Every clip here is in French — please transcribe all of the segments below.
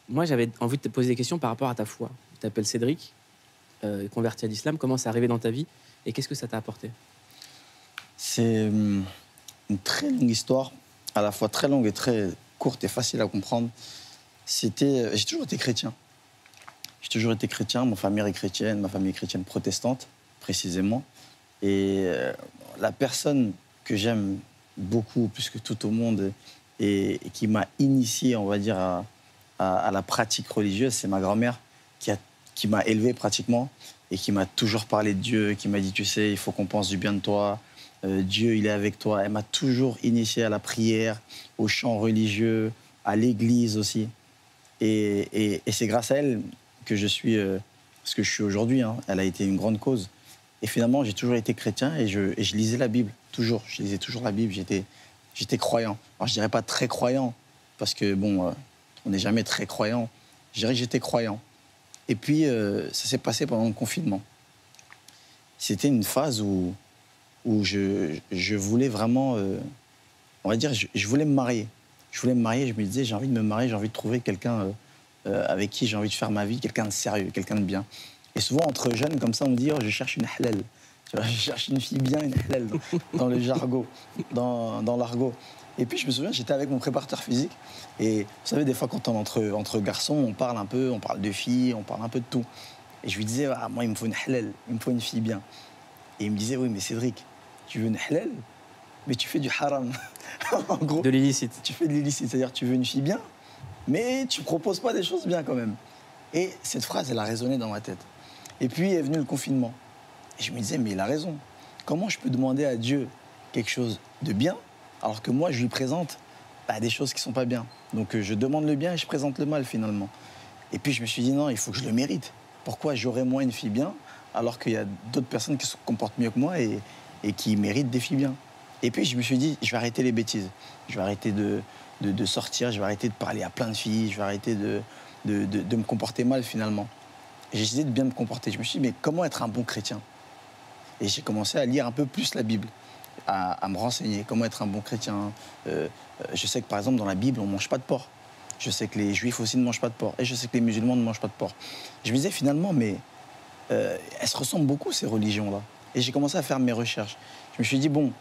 Moi, j'avais envie de te poser des questions par rapport à ta foi. Tu t'appelles Cédric, converti à l'islam. Comment c'est arrivé dans ta vie et qu'est-ce que ça t'a apporté? C'est une très longue histoire, à la fois très longue et très courte et facile à comprendre. J'ai toujours été chrétien. J'ai toujours été chrétien, ma famille est chrétienne protestante, précisément. Et la personne que j'aime beaucoup, plus que tout au monde, et qui m'a initié, on va dire, à la pratique religieuse, c'est ma grand-mère qui m'a élevé pratiquement et qui m'a toujours parlé de Dieu, qui m'a dit, tu sais, il faut qu'on pense du bien de toi, Dieu, il est avec toi. Elle m'a toujours initié à la prière, au chant religieux, à l'église aussi. Et c'est grâce à elle que je suis ce que je suis aujourd'hui. Hein. Elle a été une grande cause. Et finalement, j'ai toujours été chrétien et je lisais la Bible, toujours. Je lisais toujours la Bible, j'étais croyant. Alors, je dirais pas très croyant, parce que, bon, on n'est jamais très croyant. Je dirais que j'étais croyant. Et puis, ça s'est passé pendant le confinement. C'était une phase où je voulais vraiment, on va dire, je voulais me marier. Je voulais me marier, je me disais, j'ai envie de me marier, j'ai envie de trouver quelqu'un avec qui j'ai envie de faire ma vie, quelqu'un de sérieux, quelqu'un de bien. Et souvent, entre jeunes, comme ça, on me dit, oh, je cherche une halal. Tu vois, je cherche une fille bien, une halal, dans le jargon, dans l'argot. Et puis, je me souviens, j'étais avec mon préparateur physique. Et vous savez, des fois, quand on est entre garçons, on parle un peu, on parle de filles, on parle un peu de tout. Et je lui disais, ah, moi, il me faut une halal, il me faut une fille bien. Et il me disait, oui, mais Cédric, tu veux une halal, mais tu fais du haram. En gros, De l'illicite. tu fais de l'illicite, c'est-à-dire tu veux une fille bien, mais tu proposes pas des choses bien quand même. Et cette phrase, elle a résonné dans ma tête. Et puis est venu le confinement. Et je me disais, mais il a raison. Comment je peux demander à Dieu quelque chose de bien, alors que moi, je lui présente des choses qui sont pas bien. Donc je demande le bien et je présente le mal finalement. Et puis je me suis dit, non, il faut que je le mérite. Pourquoi j'aurais moi une fille bien, alors qu'il y a d'autres personnes qui se comportent mieux que moi et qui méritent des filles bien. Et puis je me suis dit, je vais arrêter les bêtises. Je vais arrêter de sortir, je vais arrêter de parler à plein de filles, je vais arrêter de me comporter mal finalement. J'ai décidé de bien me comporter. Je me suis dit, mais comment être un bon chrétien? Et j'ai commencé à lire un peu plus la Bible, à me renseigner, comment être un bon chrétien. Je sais que par exemple dans la Bible, on ne mange pas de porc. Je sais que les juifs aussi ne mangent pas de porc. Et je sais que les musulmans ne mangent pas de porc. Je me disais finalement, mais elles se ressemblent beaucoup ces religions-là. Et j'ai commencé à faire mes recherches. Je me suis dit, bon,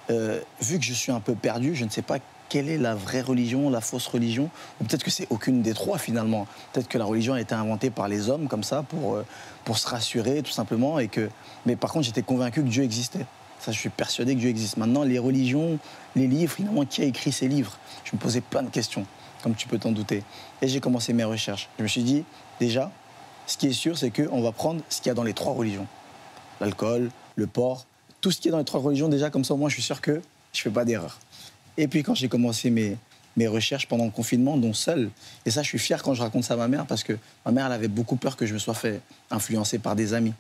vu que je suis un peu perdu, je ne sais pas quelle est la vraie religion, la fausse religion, ou peut-être que c'est aucune des trois finalement. Peut-être que la religion a été inventée par les hommes comme ça pour se rassurer tout simplement. Mais par contre, j'étais convaincu que Dieu existait. Ça, je suis persuadé que Dieu existe. Maintenant, les religions, les livres, finalement, qui a écrit ces livres? Je me posais plein de questions, comme tu peux t'en douter. Et j'ai commencé mes recherches. Je me suis dit, déjà, ce qui est sûr, c'est qu'on va prendre ce qu'il y a dans les trois religions. L'alcool, le porc, tout ce qui est dans les trois religions, déjà, comme ça, au moins, je suis sûr que je ne fais pas d'erreur. Et puis, quand j'ai commencé mes recherches pendant le confinement, dont seul, et ça, je suis fier quand je raconte ça à ma mère, parce que ma mère, elle avait beaucoup peur que je me sois fait influencer par des amis,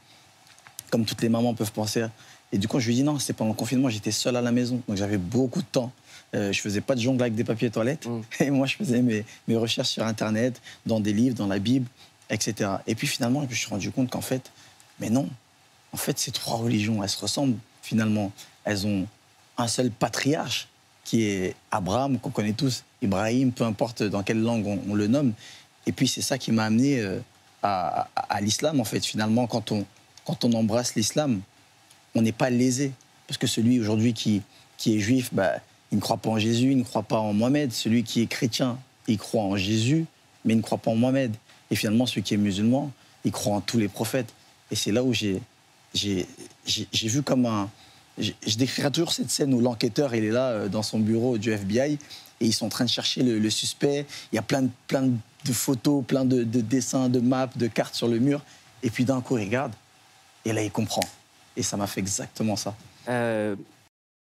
comme toutes les mamans peuvent penser. Et du coup, je lui ai dit non, c'était pendant le confinement, j'étais seul à la maison, donc j'avais beaucoup de temps. Je ne faisais pas de jongle avec des papiers toilettes, et moi, je faisais mes recherches sur Internet, dans des livres, dans la Bible, etc. Et puis, finalement, je me suis rendu compte qu'en fait, mais non, en fait, ces trois religions, elles se ressemblent finalement. Elles ont un seul patriarche, qui est Abraham, qu'on connaît tous, Ibrahim, peu importe dans quelle langue on le nomme. Et puis c'est ça qui m'a amené à l'islam, en fait. Finalement, quand on embrasse l'islam, on n'est pas lésé. Parce que celui aujourd'hui qui est juif, il ne croit pas en Jésus, il ne croit pas en Mohamed. Celui qui est chrétien, il croit en Jésus, mais il ne croit pas en Mohamed. Et finalement, celui qui est musulman, il croit en tous les prophètes. Et c'est là où j'ai vu comme un... Je décrirai toujours cette scène où l'enquêteur, il est là dans son bureau du FBI et ils sont en train de chercher le suspect. Il y a plein de photos, plein de dessins, de maps, de cartes sur le mur. Et puis d'un coup, il regarde et là, il comprend. Et ça m'a fait exactement ça.